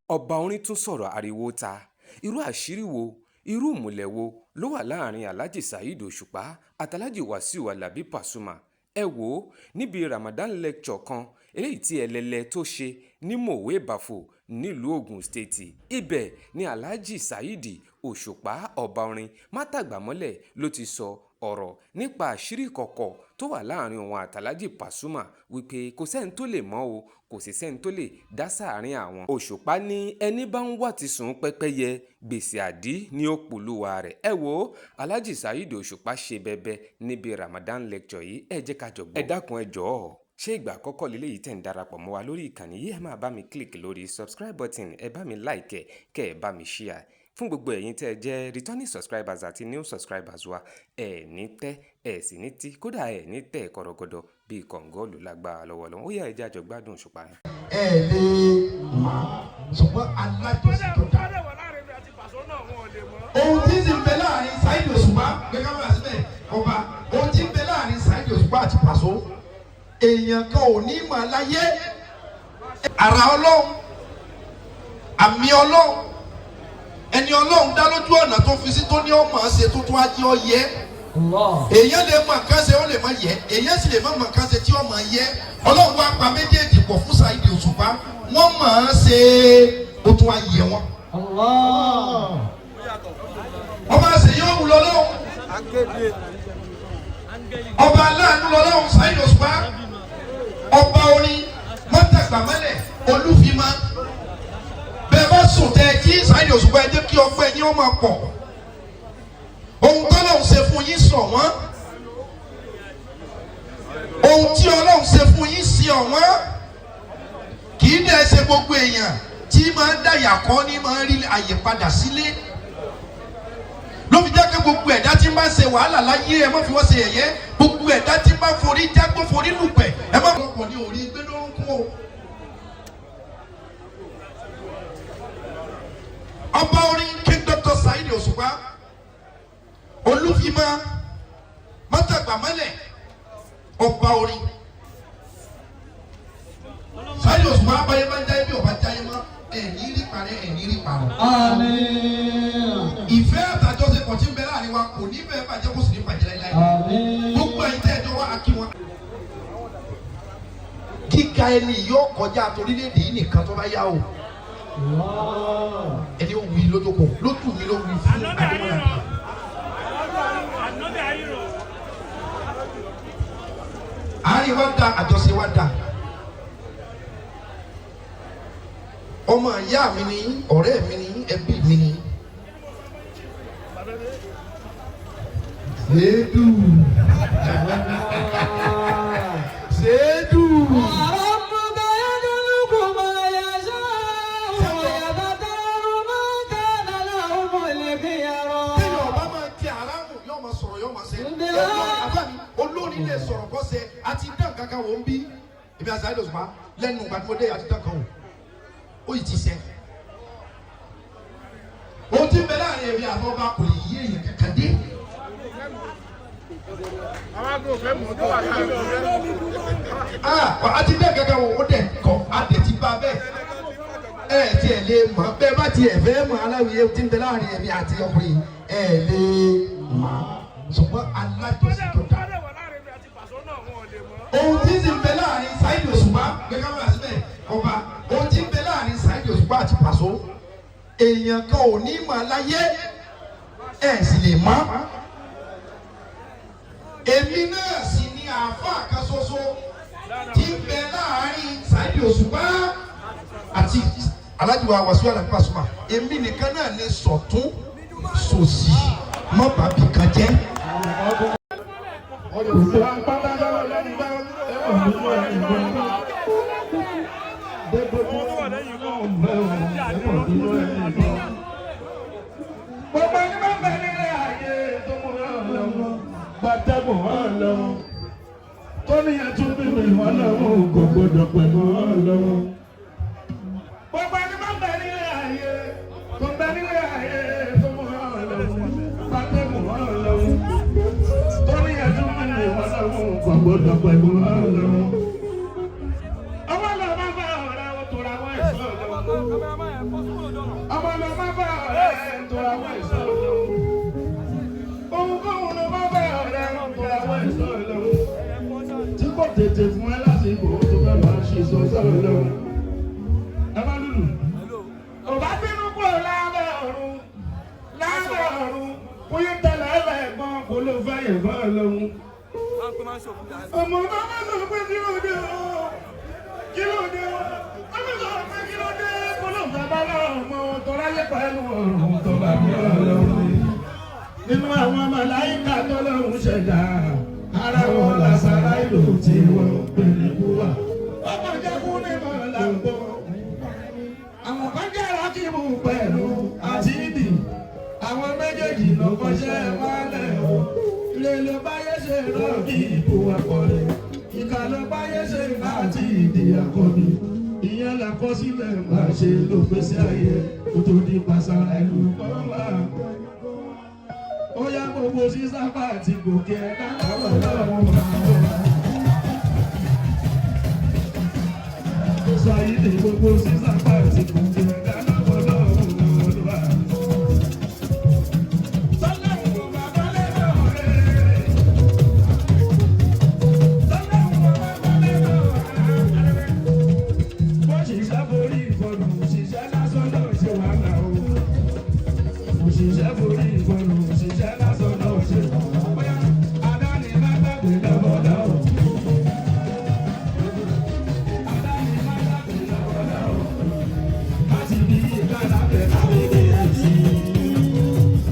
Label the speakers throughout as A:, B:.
A: ọba orin tún sọ̀rọ̀ ariwo ta irú àṣírí wo irú ìmùlẹ̀ wo ló wà láàrin Alhaji Saheed Òṣùpá àtàlájì Wàsíù Àlàbí Pasuma ẹ wò ó níbi Ramadan lecture kan eléyìí tí ẹlẹ́lẹ́ tó ṣe ní Mòwe Bàfò nílùú Ògùn State ibẹ̀ ni Alhaji Saheed Òṣùpá ọba orin mátàgbàmọ́lẹ̀ ló ti sọ ọ̀rọ̀ nípa àṣírí ìkọ̀kọ̀ tó wà láàrin òun àtàlájì Pasuma wípé kò sẹ́ni tó lè mọ̀ o kò sì sẹ́ni tó lè dá sáàrin àwọn. Òṣùpá ní ẹni bá ń wà tí sùn pẹ́pẹ́yẹ gbèsè àdí ní òpòlúwa rẹ̀. ẹ wo Alhaji Saheed Òṣùpá ṣe bẹbẹ níbi Ramadan lecture yìí ẹ jẹ́ ká jọ gbọ́. ẹ dákun ẹ jọ̀ọ́ ṣé ìgbà àkọ́kọ́ lélẹ́yìí tẹ̀ ń darapọ̀ mọ́ wa lórí ìkànnì yìí ẹ máa bá mi click lórí subscribe button ẹ bá mi like kẹ́ ẹ bá mi share fún gbogbo ẹ̀yin tẹ́ ẹ jẹ́ returning subscribers àti new subscribers wa ẹ ní tẹ́ ẹ sì ní tí kódà ẹ ní tẹ́ kọ̀rọ̀gọ̀dọ̀ bíi kọ̀ǹgọ́ọ̀lù lágbára lọ́wọ́lọ́wọ́ ó yẹ ẹ jẹ́ àjọ gbádùn Òṣùpá yẹn.
B: ẹ lè mọ̀ ṣùgbọ́n alájọsí tó dá. ohun tí ń bẹ láàrin Saheed Òṣùpá gbẹgbẹ bá síbẹ̀ ọba ohun tí ń bẹ láàrin Saheed Òṣùpá àti Paso èèyàn kan ò ní mọ̀ láyé ara Ọlọ́run àmì Ọlọ́run ẹni Ọlọ́run dá lójú ọ̀nà tó fi sí tó ní ọmọ ṣe tó tún á jẹ́ ọ yẹ èèyàn lè mọ nǹkan ṣe ó lè mọ yẹ èèyàn sì lè mọ nǹkan ṣe tí ọmọ yẹ Ọlọ́run wá pa méjèèjì pọ̀ fún Saheed Òṣùpá wọ́n mọ̀ ọ́n ṣe ó tún á yẹ wọn. ọba ṣe yóò wù lọ́lọ́run ọba aláàánú lọ́lọ́run Saheed Òṣùpá ọba orin mọ́tàgbàmọ́lẹ̀ olúfimá bẹ́ẹ̀ bá sùn tẹ́ kí Saheed Òṣùpá ẹ jẹ́ kí ọpẹ́ yín ó máa pọ̀ ohun tọ́lọ́run ṣe fún yín sọ wọ́n ohun tí Ọlọ́run ṣe fún yín sí ọ̀wọ́n kì í dẹ̀ ṣe gbogbo èèyàn tí máa ń dàyà kọ́ ní máa ń rí àyè padà sílé ló fi jẹ́ pé gbogbo ẹ̀dá tí máa ń ṣe wàhálà láyé ẹ má fi wọ́n ṣe yẹ̀yẹ́ gbogbo ẹ̀dá tí máa ń forí jágbó forí lùpẹ̀ ẹ má fọwọ́ pọ̀ ní orí gbé lórúkún o. ọba orin King Dr. Saheed Òṣùpá olúfimá mọ́tàgbàmọ́lẹ̀ ọba orin Saheed Òṣùpá abáyé máa ń jáyé bí ọba jáyé mọ́ ẹ̀ní rí parẹ́ ẹ̀ní rí parọ́. ìfẹ́ àtàjọṣepọ̀ tí ń bẹ láàrin wa kò ní bẹ́ẹ̀ bàjẹ́ kó sì ní bàjẹ́ láíláí. gbogbo ẹ̀yin tẹ́ ẹ̀jọ́ wa akí wọn. kíka ẹni yóò kọjá torílẹ̀-èdè yìí nìkan tó bá yá o. ẹni ó wí lójókòó lójú mi ló wí fún adémọ́lá. àárín wa da àjọṣe wa da. ọmọ ìyá mi ni ọ̀rẹ́ mi ni ẹbí mi ni. Ṣéèdù Ṣéèdù. olórí lè sọ̀rọ̀ kọ́ sẹ́ àti dán kankan wò ń bí ibi àṣà Saheed Òṣùpá lẹ́nu gbàdúgbòdé àti dán kan wò ó yìí ti sẹ́. ohun tí ń bẹ láàrin èmi àti ọba kò lè yí èèyàn kankan dé. àwọn àgbẹ̀ òfin mọ̀ tó wà láàrin òfin. àti dán kankan wò ó dẹ̀ kọ́ adẹ̀ ti bá bẹ́ẹ̀ tiẹ̀ lè mọ̀ bẹ́ẹ̀ bá tiẹ̀ fẹ́ mọ̀ aláwìyé tí ń bẹ láàrin èmi àti ọkùnrin lè mọ̀ ṣùgbọ́n alájọsí tó dá. ohun tí ń bẹ láàrin Saheed Òṣùpá gbẹgbẹ bá síbẹ̀ ọba ohun tí ń bẹ láàrin Saheed Òṣùpá àti Paso èèyàn kan ò ní mọ̀ láyé ẹ̀ sì lè mọ̀. èmi náà sì ní àáfàá kan ṣoṣo tí ń bẹ láàrin Saheed Òṣùpá àti Alhaji Wàsíù Àlàbí Pasuma èmi nìkan náà ní sọ̀tún sòsì mọ́ bàbí kan jẹ́.
C: Gbàtẹ́gùn wọn lọ́wọ́, tó níyẹn tún bí mi wọn lọ́wọ́, kò gbọdọ̀ pẹ̀lú wọn lọ́wọ́. Gbogbo ẹni máa ń bẹ nílé ayé, tó ń bẹ nílé ayé, tó mú wọn lọ́wọ́, gbàtẹ́gùn wọn lọ́wọ́, tó níyẹn tún bí mi wọn lọ́wọ́, kò gbọdọ̀ pẹ̀lú wọn lọ́wọ́. ọwọ́ lọ bá bá ọ̀rẹ́ wọn tó ra wọn ẹ̀sọ́ lọ́wọ́. ọmọ ló má bá ọ̀rẹ́ tó àwọn ìṣọ́ lọ́wọ́. Ohunkóhun ló má bá ọ̀rẹ́ tó àwọn ìṣọ́ lọ́wọ́. Tí kò tètè fún ẹ lásìkò tó fẹ́ máa ṣe ìṣọ́ṣọ́ lọ́wọ́. Ẹ má lùlù. Òbá bínú kúrò lábẹ́ ọ̀run. Lábẹ́ ọ̀run. Kúyé tẹ̀lé ẹlẹ́gbọ́n kó ló fẹ́ yẹ̀gbọ́n lọ́wọ́. Ọmọ náà má sọ pé kí ló dé o. Kí ló dé o. Ọmọ sọ pé kí ló dé. Kó ló fẹ́ bá lọ́mọ tó ráyè pẹ̀lú ọ̀run tó bá bí ọlọ́run. Nínú àwọn màláíkà tó lọ́run ṣẹ̀dá. Ara wọn làṣàrà ìlú tí wọ́n pè ní kúwà. Ọmọ jẹ́ kú nínú làǹgbọ̀. Àwọn kan jẹ́ rákìmù pẹ̀lú àti ìdì. Àwọn méjèèjì ló kọ́ṣẹ́ wálẹ̀ o. Ilé ló báyé ṣe rọ́ọ̀bì ìbò àkọlé. Ìkà ló báyé ṣe láti ìdí àkọ́bí. Ìyẹn làkọsílẹ̀ máa ṣe ló pèsè ayé. Kó tó di pàṣàrà ìlú kan wà. Ó yá gbogbo sísáfà àti gòkè ẹ̀dá àwọn ọlọ́run máa wọ̀. Sọ yìí ní gbogbo sísáfà àti gòkè ẹ̀dá àwọn ọlọ́run máa wọ̀. Òṣìṣẹ́ borí ìfọ̀nù òṣìṣẹ́ lásán náà ṣe bóyá adáni má gbàgbé lọ́wọ́dá o. Adáni má gbàgbé lọ́wọ́dá o. Láti bí ìkàlàbẹ̀ lábẹ́ kíyèsí.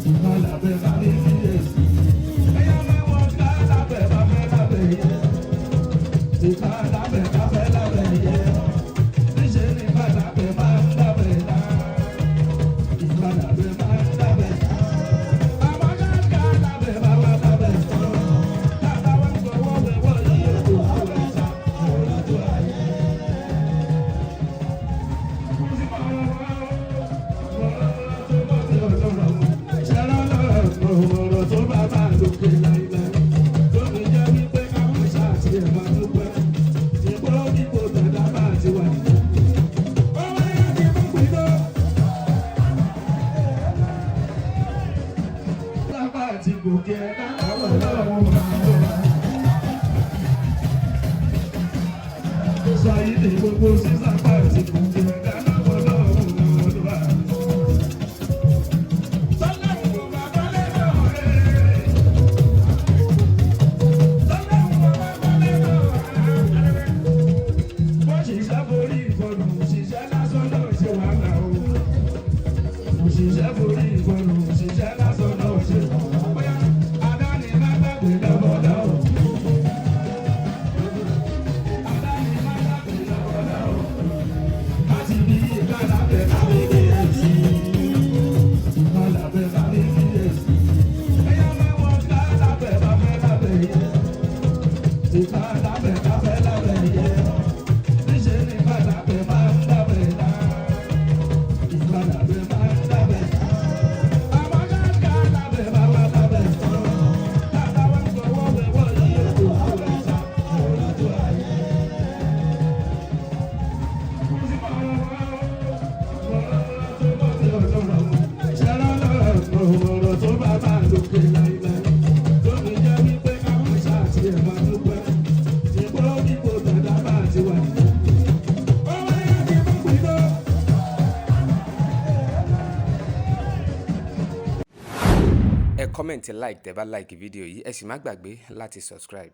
C: Ìkàlàbẹ̀ lábẹ́ kíyèsí. Ẹyá mẹ́wọ́n kàlàbẹ̀ bàbẹ́ lábẹ́ yẹ. Ìkàlàbẹ̀ bàbẹ́ lábẹ́ yẹ. Níṣẹ́ ni kàlàbẹ̀ máa ń lábẹ́ dá. Ìkàlàbẹ̀ máa ń lábẹ́ dá. Gbogbo sísá pàtì kò jẹ́ dánáwọ́ lọ́wọ́ lọ́wọ́. Sọ́lẹ́wọ̀n kò bá bọ́lẹ́ lọ́wọ́ rẹ̀. Sọ́lẹ́wọ̀n kò bá bọ́lẹ́ lọ́wọ́ rẹ̀. Wọ́n ṣiṣẹ́ borí ìfọ̀nù òṣìṣẹ́ lásán náà ṣe wàhálà o. Òṣìṣẹ́ borí ìfọ̀nù òṣìṣẹ́ lásán náà ṣe wàhálà o. Bóyá adáni má gbàgbé lọ́wọ́ lọ́wọ́.
A: Comment like tẹ́ bá like fídíò yìí ẹ sì má gbàgbé láti subscribe.